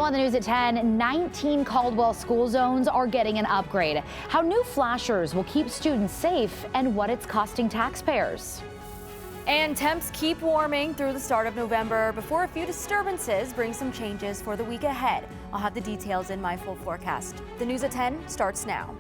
on the news at 10, 19 Caldwell school zones are getting an upgrade. How new flashers will keep students safe and what it's costing taxpayers. And temps keep warming through the start of November before a few disturbances bring some changes for the week ahead. I'll have the details in my full forecast. The news at 10 starts now.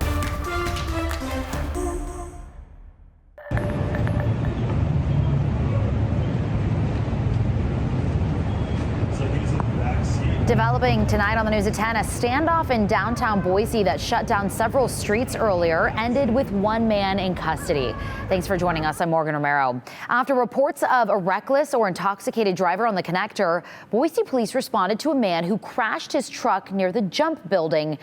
Developing tonight on the news at 10, a standoff in downtown Boise that shut down several streets earlier ended with one man in custody. Thanks for joining us. I'm Morgan Romero. After reports of a reckless or intoxicated driver on the connector, Boise police responded to a man who crashed his truck near the Jump building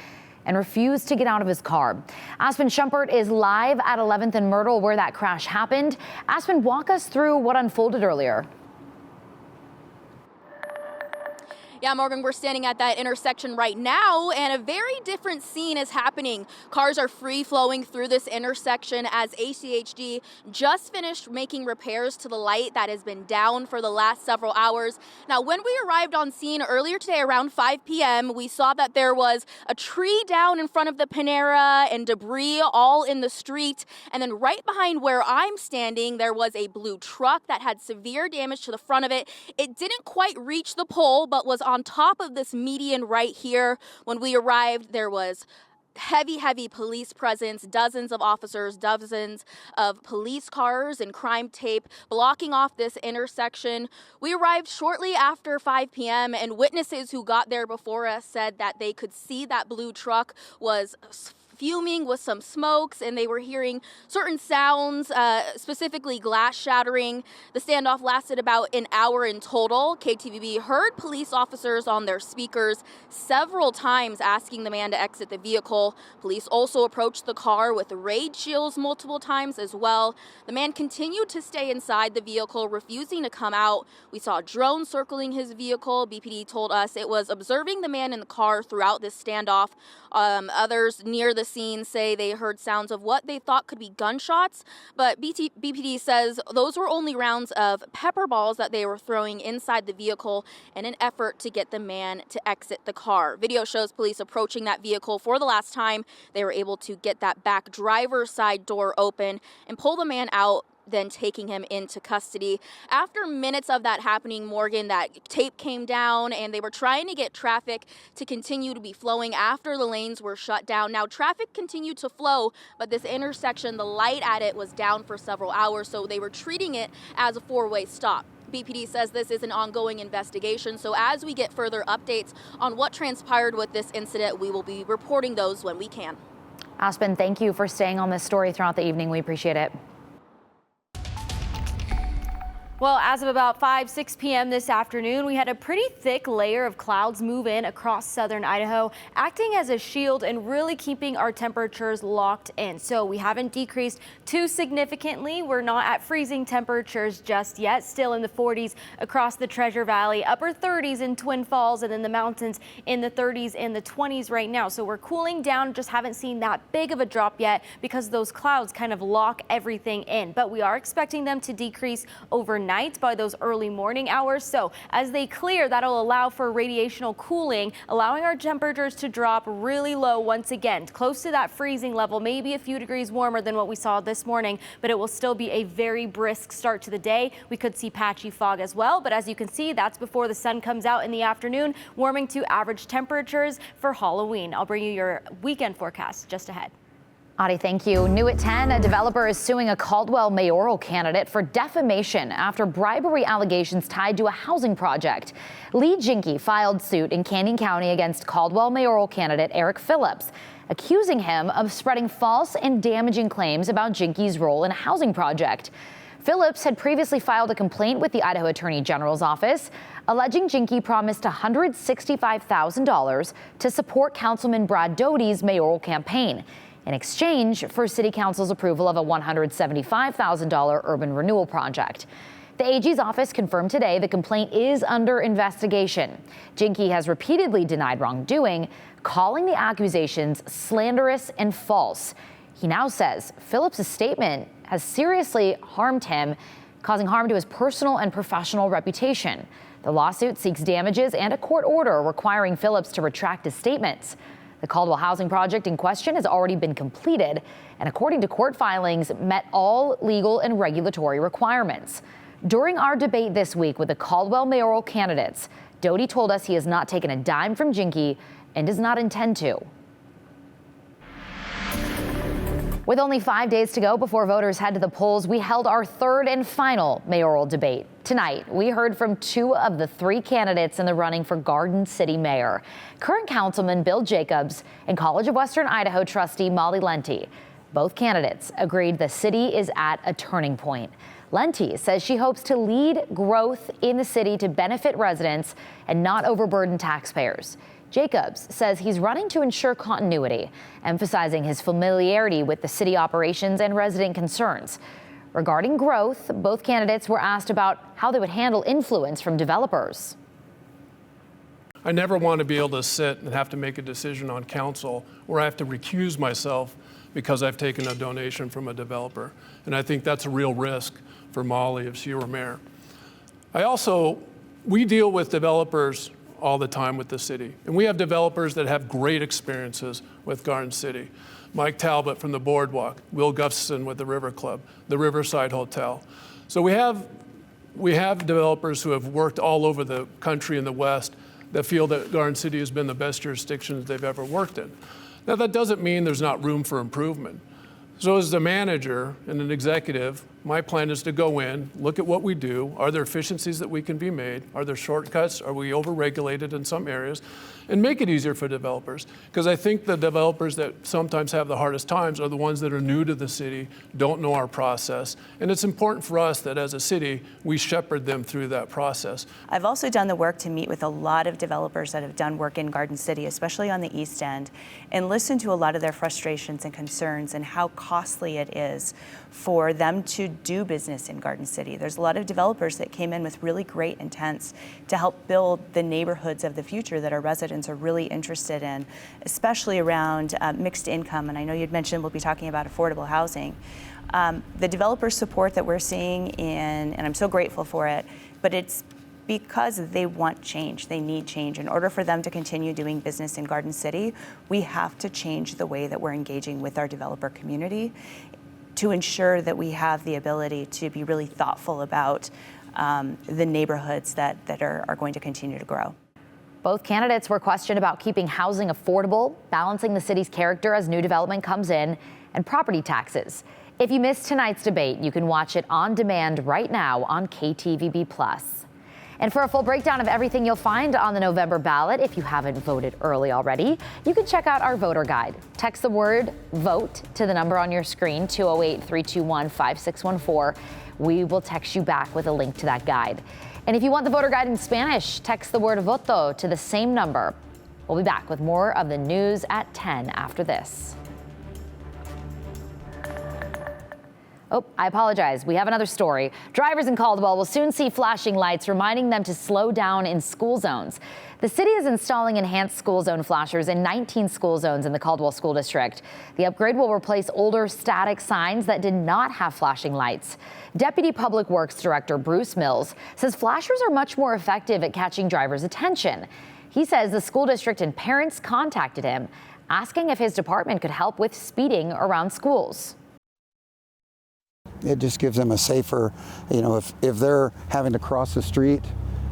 and refused to get out of his car. Aspen Shumpert is live at 11th and Myrtle where that crash happened. Aspen, walk us through what unfolded earlier. Yeah, Morgan, we're standing at that intersection right now, and a very different scene is happening. Cars are free flowing through this intersection as ACHD just finished making repairs to the light that has been down for the last several hours. Now, when we arrived on scene earlier today around 5 p.m., we saw that there was a tree down in front of the Panera and debris all in the street. And then right behind where I'm standing, there was a blue truck that had severe damage to the front of it. It didn't quite reach the pole, but was on top of this median right here. When we arrived, there was heavy police presence, dozens of officers, dozens of police cars and crime tape blocking off this intersection. We arrived shortly after 5 p.m. and witnesses who got there before us said that they could see that blue truck was fuming with some smokes, and they were hearing certain sounds, specifically glass shattering. The standoff lasted about an hour in total. Ktvb heard police officers on their speakers several times asking the man to exit the vehicle. Police also approached the car with raid shields multiple times as well. The man continued to stay inside the vehicle, refusing to come out. We saw a drone circling his vehicle. BPD told us it was observing the man in the car throughout this standoff. Others near the scene say they heard sounds of what they thought could be gunshots, but BPD says those were only rounds of pepper balls that they were throwing inside the vehicle in an effort to get the man to exit the car. Video shows police approaching that vehicle for the last time. They were able to get that back driver's side door open and pull the man out, then taking him into custody. After minutes of that happening, Morgan, that tape came down and they were trying to get traffic to continue to be flowing after the lanes were shut down. Now, traffic continued to flow, but this intersection, the light at it was down for several hours, so they were treating it as a four-way stop. BPD says this is an ongoing investigation, so as we get further updates on what transpired with this incident, we will be reporting those when we can. Aspen, thank you for staying on this story throughout the evening. We appreciate it. Well, as of about 6 p.m. this afternoon, we had a pretty thick layer of clouds move in across southern Idaho, acting as a shield and really keeping our temperatures locked in. So we haven't decreased too significantly. We're not at freezing temperatures just yet, still in the 40s across the Treasure Valley, upper 30s in Twin Falls, and in the mountains in the 30s and the 20s right now. So we're cooling down, just haven't seen that big of a drop yet because those clouds kind of lock everything in. But we are expecting them to decrease overnight by those early morning hours. So as they clear, that'll allow for radiational cooling, allowing our temperatures to drop really low once again, close to that freezing level, maybe a few degrees warmer than what we saw this morning, but it will still be a very brisk start to the day. We could see patchy fog as well, but as you can see, that's before the sun comes out in the afternoon, warming to average temperatures for Halloween. I'll bring you your weekend forecast just ahead. Adi, thank you. New at 10, a developer is suing a Caldwell mayoral candidate for defamation after bribery allegations tied to a housing project. Lee Jinke filed suit in Canyon County against Caldwell mayoral candidate Eric Phillips, accusing him of spreading false and damaging claims about Jinke's role in a housing project. Phillips had previously filed a complaint with the Idaho Attorney General's office, alleging Jinke promised $165,000 to support Councilman Brad Doty's mayoral campaign in exchange for City Council's approval of a $175,000 urban renewal project. The AG's office confirmed today the complaint is under investigation. Jinke has repeatedly denied wrongdoing, calling the accusations slanderous and false. He now says Phillips' statement has seriously harmed him, causing harm to his personal and professional reputation. The lawsuit seeks damages and a court order requiring Phillips to retract his statements. The Caldwell housing project in question has already been completed and, according to court filings, met all legal and regulatory requirements. During our debate this week with the Caldwell mayoral candidates, Doty told us he has not taken a dime from Jinky and does not intend to. With only 5 days to go before voters head to the polls, we held our third and final mayoral debate. Tonight, we heard from two of the three candidates in the running for Garden City mayor, current councilman Bill Jacobs and College of Western Idaho trustee Molly Lenti. Both candidates agreed the city is at a turning point. Lenti says she hopes to lead growth in the city to benefit residents and not overburden taxpayers. Jacobs says he's running to ensure continuity, emphasizing his familiarity with the city operations and resident concerns. Regarding growth, both candidates were asked about how they would handle influence from developers. I never want to be able to sit and have to make a decision on council where I have to recuse myself because I've taken a donation from a developer. And I think that's a real risk for Molly if she were mayor. We deal with developers all the time with the city. And we have developers that have great experiences with Garden City. Mike Talbot from the Boardwalk, Will Gustafson with the River Club, the Riverside Hotel. So we have developers who have worked all over the country in the West that feel that Garden City has been the best jurisdiction they've ever worked in. Now that doesn't mean there's not room for improvement. So as the manager and an executive, my plan is to go in, look at what we do. Are there efficiencies that we can be made? Are there shortcuts? Are we overregulated in some areas? And make it easier for developers. Because I think the developers that sometimes have the hardest times are the ones that are new to the city, don't know our process. And it's important for us that as a city, we shepherd them through that process. I've also done the work to meet with a lot of developers that have done work in Garden City, especially on the East End, and listen to a lot of their frustrations and concerns and how costly it is for them to do business in Garden City. There's a lot of developers that came in with really great intents to help build the neighborhoods of the future that our residents are really interested in, especially around mixed income. And I know you'd mentioned we'll be talking about affordable housing. The developer support that we're seeing and I'm so grateful for it, but it's because they want change. They need change. In order for them to continue doing business in Garden City, we have to change the way that we're engaging with our developer community to ensure that we have the ability to be really thoughtful about the neighborhoods that are going to continue to grow. Both candidates were questioned about keeping housing affordable, balancing the city's character as new development comes in, and property taxes. If you missed tonight's debate, you can watch it on demand right now on KTVB+. And for a full breakdown of everything you'll find on the November ballot, if you haven't voted early already, you can check out our voter guide. Text the word VOTE to the number on your screen, 208-321-5614. We will text you back with a link to that guide. And if you want the voter guide in Spanish, text the word voto to the same number. We'll be back with more of the news at 10 after this. Oh, I apologize. We have another story. Drivers in Caldwell will soon see flashing lights reminding them to slow down in school zones. The city is installing enhanced school zone flashers in 19 school zones in the Caldwell School District. The upgrade will replace older static signs that did not have flashing lights. Deputy Public Works Director Bruce Mills says flashers are much more effective at catching drivers' attention. He says the school district and parents contacted him, asking if his department could help with speeding around schools. It just gives them a safer, if they're having to cross the street,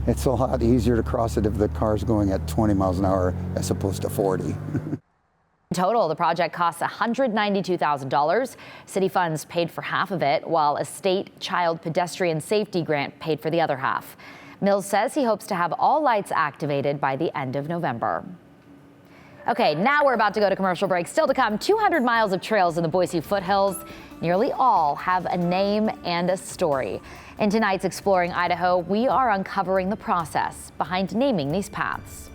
it's a lot easier to cross it if the car's going at 20 miles an hour as opposed to 40. In total, the project costs $192,000. City funds paid for half of it, while a state child pedestrian safety grant paid for the other half. Mills says he hopes to have all lights activated by the end of November. Okay, now we're about to go to commercial break. Still to come, 200 miles of trails in the Boise foothills. Nearly all have a name and a story. In tonight's Exploring Idaho, we are uncovering the process behind naming these paths.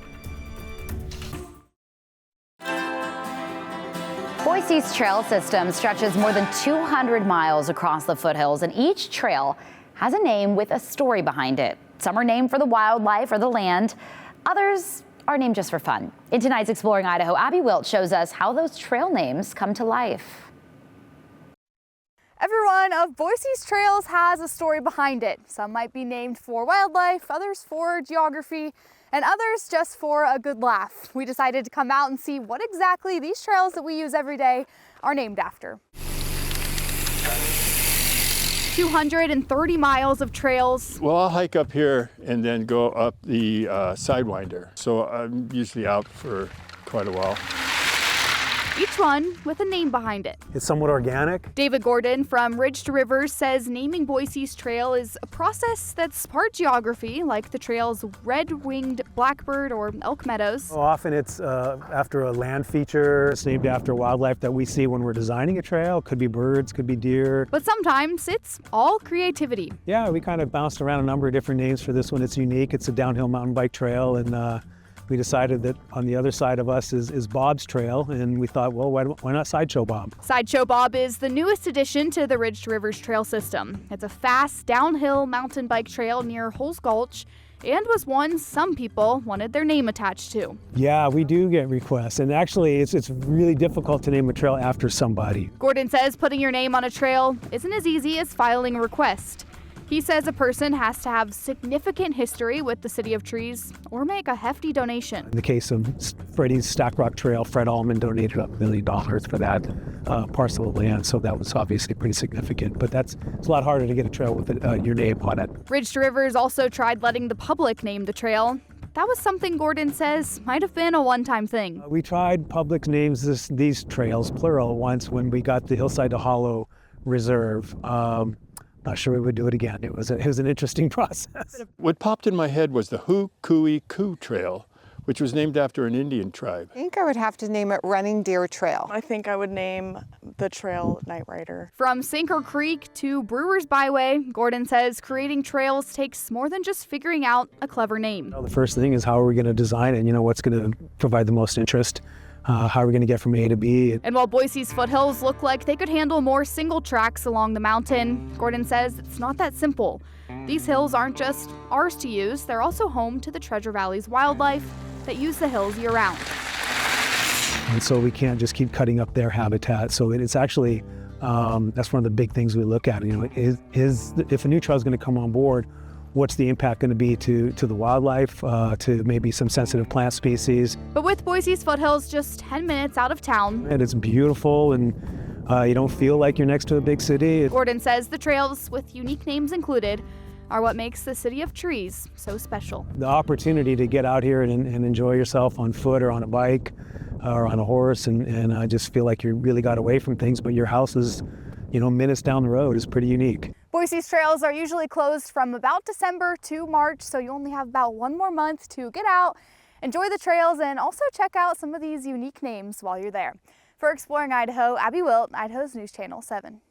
Boise's trail system stretches more than 200 miles across the foothills, and each trail has a name with a story behind it. Some are named for the wildlife or the land. Others are named just for fun. In tonight's Exploring Idaho, Abby Wilt shows us how those trail names come to life. Every one of Boise's trails has a story behind it. Some might be named for wildlife, others for geography, and others just for a good laugh. We decided to come out and see what exactly these trails that we use every day are named after. 230 miles of trails. Well, I'll hike up here and then go up the Sidewinder. So I'm usually out for quite a while. Each one with a name behind it. It's somewhat organic. David Gordon from Ridge to Rivers says naming Boise's trail is a process that's part geography, like the trail's red-winged blackbird or elk meadows. Often it's after a land feature. It's named after wildlife that we see when we're designing a trail. Could be birds, could be deer. But sometimes it's all creativity. Yeah, we kind of bounced around a number of different names for this one. It's unique. It's a downhill mountain bike trail, and we decided that on the other side of us is Bob's Trail, and we thought, well, why not Sideshow Bob? Sideshow Bob is the newest addition to the Ridge to Rivers trail system. It's a fast downhill mountain bike trail near Holes Gulch and was one some people wanted their name attached to. Yeah, we do get requests, and actually it's really difficult to name a trail after somebody. Gordon says putting your name on a trail isn't as easy as filing a request. He says a person has to have significant history with the City of Trees or make a hefty donation. In the case of Freddie's Stack Rock Trail, Fred Allman donated $1 million for that parcel of land, so that was obviously pretty significant. But it's a lot harder to get a trail with your name on it. Ridge to Rivers also tried letting the public name the trail. That was something Gordon says might have been a one-time thing. We tried public names these trails, plural, once when we got the Hillside to Hollow Reserve. Not sure we would do it again. It was an interesting process. What popped in my head was the Hoo-Coo-Coo Trail, which was named after an Indian tribe. I think I would have to name it Running Deer Trail. I think I would name the trail Night Rider. From Sinker Creek to Brewer's Byway, Gordon says creating trails takes more than just figuring out a clever name. The first thing is how are we going to design it? What's going to provide the most interest? How are we going to get from A to B? And while Boise's foothills look like they could handle more single tracks along the mountain, Gordon says it's not that simple. These hills aren't just ours to use, they're also home to the Treasure Valley's wildlife that use the hills year-round. And so we can't just keep cutting up their habitat. So it's actually, that's one of the big things we look at. If a new trail is going to come on board, what's the impact going to be to the wildlife, to maybe some sensitive plant species. But with Boise's foothills just 10 minutes out of town. And it's beautiful, and you don't feel like you're next to a big city. Gordon says the trails, with unique names included, are what makes the City of Trees so special. The opportunity to get out here and enjoy yourself on foot or on a bike or on a horse, and I just feel like you really got away from things, but your house is, minutes down the road is pretty unique. Boise's trails are usually closed from about December to March, so you only have about one more month to get out, enjoy the trails, and also check out some of these unique names while you're there. For Exploring Idaho, Abby Wilt, Idaho's News Channel 7.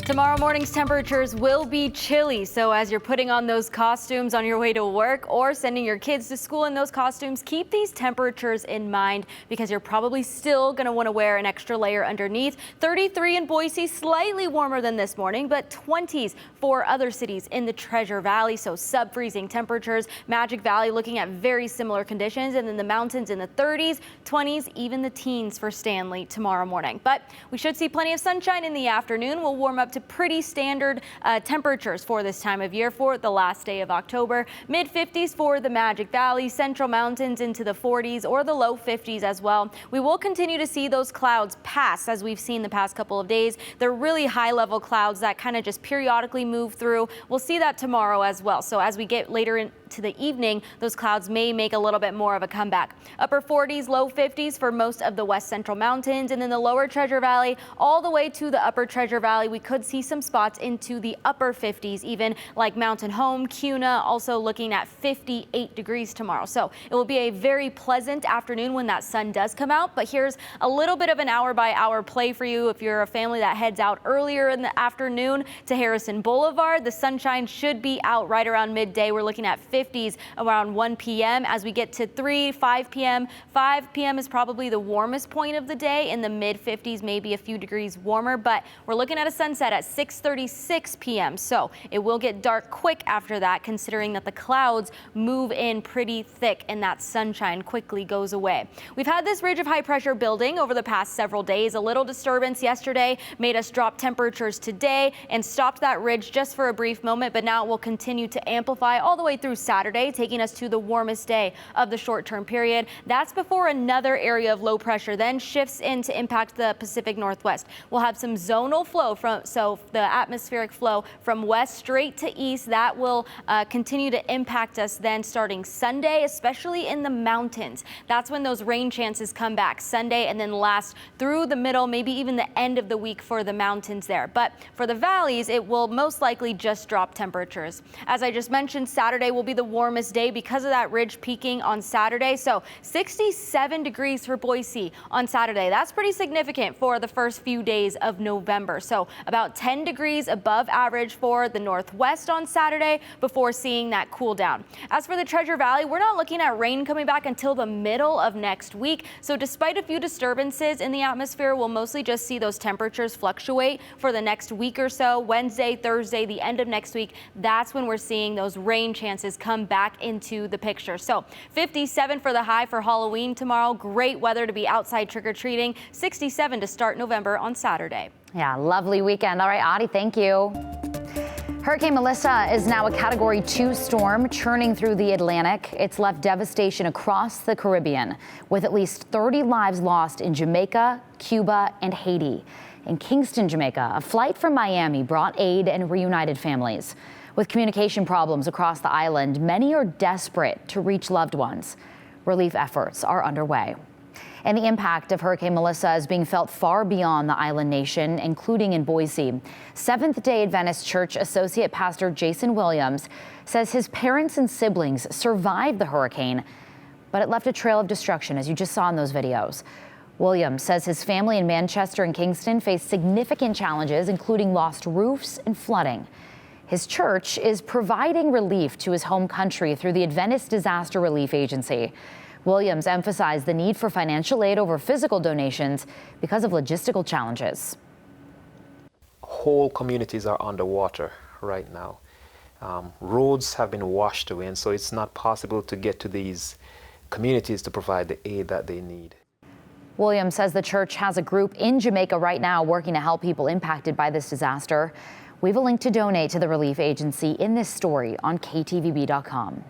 Tomorrow morning's temperatures will be chilly, so as you're putting on those costumes on your way to work or sending your kids to school in those costumes, keep these temperatures in mind because you're probably still going to want to wear an extra layer underneath. 33 in Boise, slightly warmer than this morning, but 20s for other cities in the Treasure Valley, so sub-freezing temperatures. Magic Valley looking at very similar conditions, and then the mountains in the 30s, 20s, even the teens for Stanley tomorrow morning. But we should see plenty of sunshine in the afternoon. We'll warm up to pretty standard temperatures for this time of year for the last day of October. Mid-50s for the Magic Valley, Central Mountains into the 40s or the low 50s as well. We will continue to see those clouds pass as we've seen the past couple of days. They're really high-level clouds that kind of just periodically move through. We'll see that tomorrow as well. So as we get later into the evening, those clouds may make a little bit more of a comeback. Upper 40s, low 50s for most of the West Central Mountains, and then the lower Treasure Valley all the way to the upper Treasure Valley. We could see some spots into the upper 50s, even like Mountain Home, Kuna, also looking at 58 degrees tomorrow. So it will be a very pleasant afternoon when that sun does come out. But here's a little bit of an hour-by-hour play for you. If you're a family that heads out earlier in the afternoon to Harrison Boulevard, the sunshine should be out right around midday. We're looking at 50s around 1 p.m. As we get to 5 p.m. 5 p.m. is probably the warmest point of the day. In the mid-50s, maybe a few degrees warmer, but we're looking at a sunset sunset at 6:36 p.m. So it will get dark quick after that, considering that the clouds move in pretty thick and that sunshine quickly goes away. We've had this ridge of high pressure building over the past several days. A little disturbance yesterday made us drop temperatures today and stopped that ridge just for a brief moment, but now it will continue to amplify all the way through Saturday, taking us to the warmest day of the short-term period. That's before another area of low pressure then shifts in to impact the Pacific Northwest. We'll have some zonal flow so the atmospheric flow from west straight to east that will continue to impact us then starting Sunday, especially in the mountains. That's when those rain chances come back Sunday and then last through the middle, maybe even the end of the week for the mountains there. But for the valleys, it will most likely just drop temperatures. As I just mentioned, Saturday will be the warmest day because of that ridge peaking on Saturday. So 67 degrees for Boise on Saturday. That's pretty significant for the first few days of November. So about 10 degrees above average for the Northwest on Saturday before seeing that cool down. As for the Treasure Valley, we're not looking at rain coming back until the middle of next week. So despite a few disturbances in the atmosphere, we'll mostly just see those temperatures fluctuate for the next week or so. Wednesday, Thursday, the end of next week, that's when we're seeing those rain chances come back into the picture. So 57 for the high for Halloween tomorrow. Great weather to be outside trick-or-treating. 67 to start November on Saturday. Yeah, lovely weekend. All right, Adi, thank you. Hurricane Melissa is now a Category 2 storm churning through the Atlantic. It's left devastation across the Caribbean, with at least 30 lives lost in Jamaica, Cuba, and Haiti. In Kingston, Jamaica, a flight from Miami brought aid and reunited families. With communication problems across the island, many are desperate to reach loved ones. Relief efforts are underway. And the impact of Hurricane Melissa is being felt far beyond the island nation, including in Boise. Seventh-day Adventist Church Associate Pastor Jason Williams says his parents and siblings survived the hurricane, but it left a trail of destruction, as you just saw in those videos. Williams says his family in Manchester and Kingston faced significant challenges, including lost roofs and flooding. His church is providing relief to his home country through the Adventist Disaster Relief Agency. Williams emphasized the need for financial aid over physical donations because of logistical challenges. Whole communities are underwater right now. Roads have been washed away, and so it's not possible to get to these communities to provide the aid that they need. Williams says the church has a group in Jamaica right now working to help people impacted by this disaster. We have a link to donate to the relief agency in this story on ktvb.com.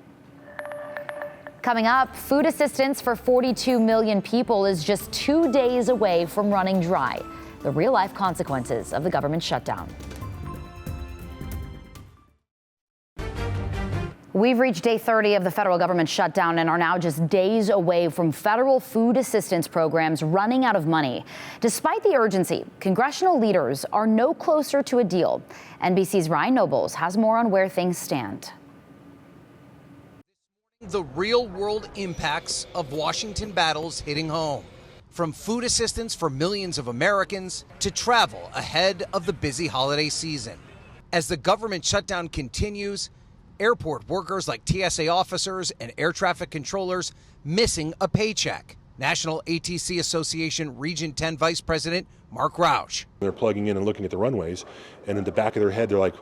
Coming up, food assistance for 42 million people is just 2 days away from running dry. The real-life consequences of the government shutdown. We've reached day 30 of the federal government shutdown and are now just days away from federal food assistance programs running out of money. Despite the urgency, congressional leaders are no closer to a deal. NBC's Ryan Nobles has more on where things stand. The real-world impacts of Washington battles hitting home. From food assistance for millions of Americans to travel ahead of the busy holiday season. As the government shutdown continues, airport workers like TSA officers and air traffic controllers missing a paycheck. National ATC Association Region 10 Vice President Mark Rausch. They're plugging in and looking at the runways, and in the back of their head, they're like,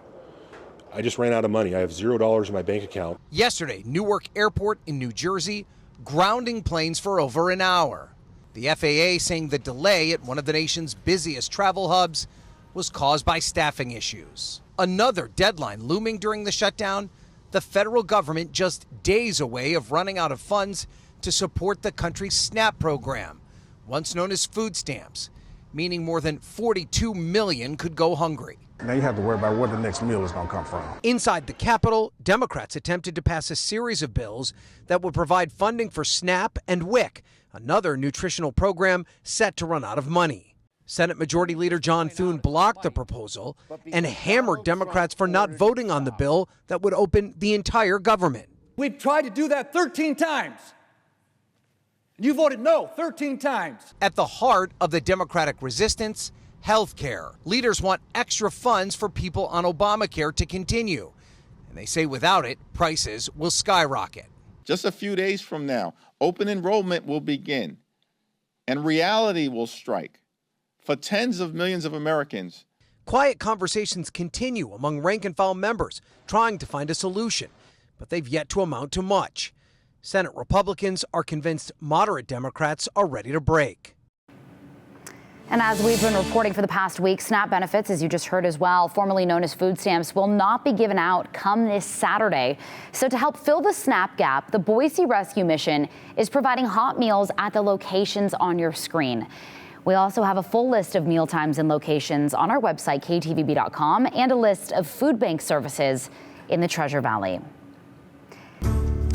I just ran out of money. I have $0 in my bank account. Yesterday, Newark Airport in New Jersey, grounding planes for over an hour. The FAA saying the delay at one of the nation's busiest travel hubs was caused by staffing issues. Another deadline looming during the shutdown, the federal government just days away of running out of funds to support the country's SNAP program, once known as food stamps, meaning more than 42 million could go hungry. Now you have to worry about where the next meal is going to come from. Inside the Capitol, Democrats attempted to pass a series of bills that would provide funding for SNAP and WIC, another nutritional program set to run out of money. Senate Majority Leader John Thune blocked the proposal and hammered Democrats for not voting on the bill that would open the entire government. We've tried to do that 13 times. You voted no 13 times. At the heart of the Democratic resistance, health care. Leaders want extra funds for people on Obamacare to continue. And they say without it, prices will skyrocket. Just a few days from now, open enrollment will begin and reality will strike for tens of millions of Americans. Quiet conversations continue among rank-and-file members trying to find a solution, but they've yet to amount to much. Senate Republicans are convinced moderate Democrats are ready to break. And as we've been reporting for the past week, SNAP benefits, as you just heard as well, formerly known as food stamps, will not be given out come this Saturday. So to help fill the SNAP gap, the Boise Rescue Mission is providing hot meals at the locations on your screen. We also have a full list of meal times and locations on our website, ktvb.com, and a list of food bank services in the Treasure Valley.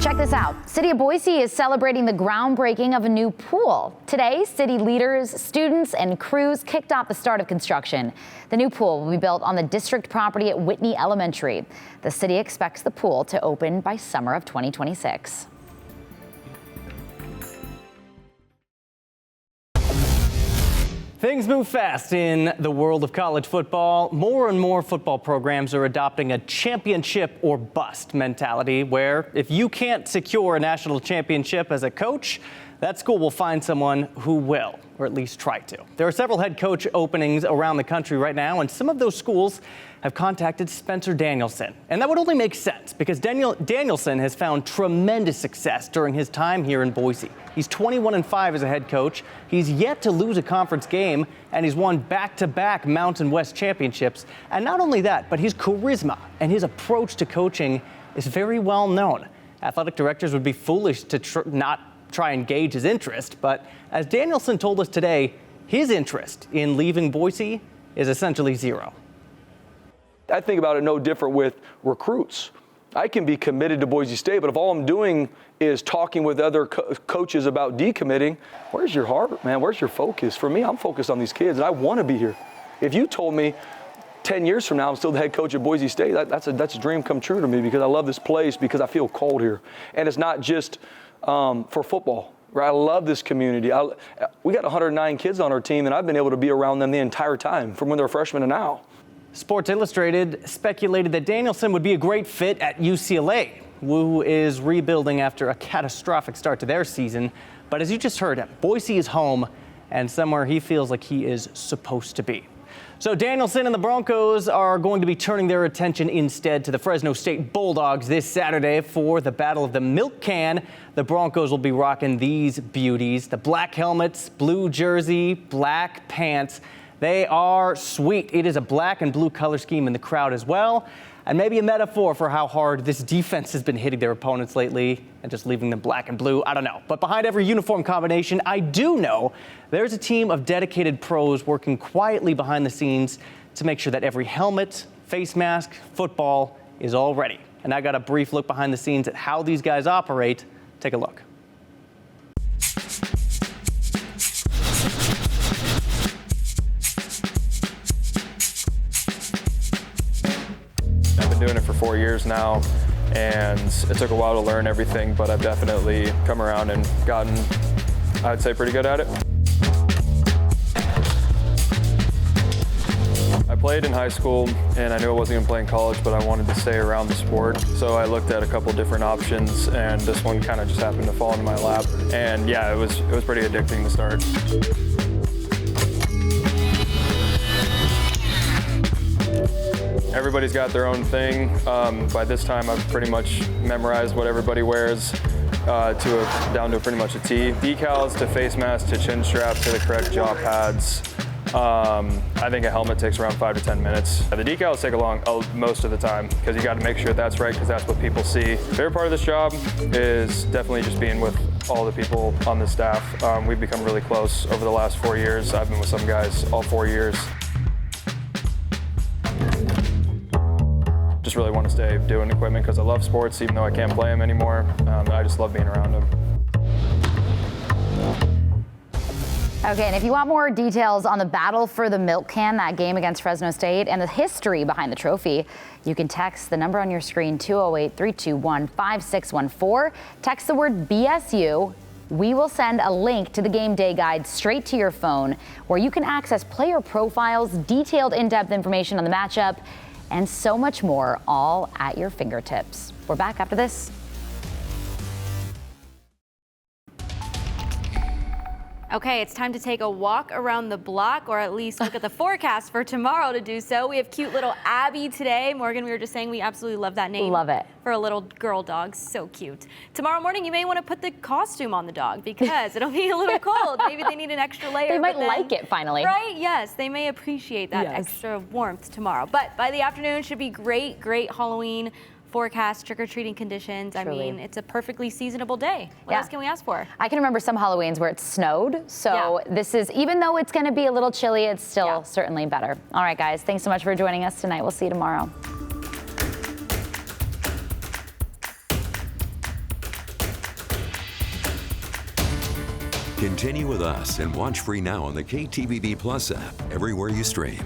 Check this out. City of Boise is celebrating the groundbreaking of a new pool. Today, city leaders, students, and crews kicked off the start of construction. The new pool will be built on the district property at Whitney Elementary. The city expects the pool to open by summer of 2026. Things move fast in the world of college football. More and more football programs are adopting a championship or bust mentality, where if you can't secure a national championship as a coach, that school will find someone who will, or at least try to. There are several head coach openings around the country right now, and some of those schools have contacted Spencer Danielson. And that would only make sense because Danielson has found tremendous success during his time here in Boise. He's 21-5 as a head coach. He's yet to lose a conference game, and he's won back-to-back Mountain West championships. And not only that, but his charisma and his approach to coaching is very well known. Athletic directors would be foolish to not try and gauge his interest, but as Danielson told us today, his interest in leaving Boise is essentially zero. I think about it no different with recruits. I can be committed to Boise State, but if all I'm doing is talking with other coaches about decommitting, where's your heart, man? Where's your focus? For me, I'm focused on these kids, and I want to be here. If you told me 10 years from now I'm still the head coach at Boise State, that's a dream come true to me, because I love this place, because I feel called here. And it's not just for football. Right? I love this community. We got 109 kids on our team, and I've been able to be around them the entire time, from when they're freshmen to now. Sports Illustrated speculated that Danielson would be a great fit at UCLA, who is rebuilding after a catastrophic start to their season. But as you just heard him, Boise is home and somewhere he feels like he is supposed to be. So Danielson and the Broncos are going to be turning their attention instead to the Fresno State Bulldogs this Saturday for the Battle of the Milk Can. The Broncos will be rocking these beauties, the black helmets, blue jersey, black pants. They are sweet. It is a black and blue color scheme in the crowd as well. And maybe a metaphor for how hard this defense has been hitting their opponents lately and just leaving them black and blue. I don't know. But behind every uniform combination, I do know there's a team of dedicated pros working quietly behind the scenes to make sure that every helmet, face mask, football is all ready. And I got a brief look behind the scenes at how these guys operate. Take a look. Doing it for 4 years now, and it took a while to learn everything, but I've definitely come around and gotten, I'd say, pretty good at it. I played in high school, and I knew I wasn't going to play in college, but I wanted to stay around the sport. So I looked at a couple different options, and this one kind of just happened to fall into my lap. And yeah, it was pretty addicting to start. Everybody's got their own thing. By this time, I've pretty much memorized what everybody wears down to pretty much a T. Decals to face mask to chin strap to the correct jaw pads. I think a helmet takes around 5 to 10 minutes. The decals take most of the time, because you got to make sure that's right, because that's what people see. Favorite part of this job is definitely just being with all the people on the staff. We've become really close over the last 4 years. I've been with some guys all 4 years. Just really want to stay doing equipment because I love sports, even though I can't play them anymore. I just love being around them. Okay, and if you want more details on the battle for the milk can, that game against Fresno State, and the history behind the trophy, you can text the number on your screen, 208-321-5614. Text the word BSU. We will send a link to the game day guide straight to your phone, where you can access player profiles, detailed in-depth information on the matchup, and so much more, all at your fingertips. We're back after this. Okay, it's time to take a walk around the block, or at least look at the forecast for tomorrow to do so. We have cute little Abby today. Morgan, we were just saying we absolutely love that name. Love it. For a little girl dog, so cute. Tomorrow morning, you may want to put the costume on the dog because it'll be a little cold. Maybe they need an extra layer. They might like it finally. Right, yes, they may appreciate that extra warmth tomorrow. But by the afternoon, should be great, great Halloween forecast, trick-or-treating conditions. Truly. I mean, it's a perfectly seasonable day. What else can we ask for? I can remember some Halloweens where it snowed. So this is, even though it's going to be a little chilly, it's still certainly better. All right, guys, thanks so much for joining us tonight. We'll see you tomorrow. Continue with us and watch free now on the KTVB Plus app everywhere you stream.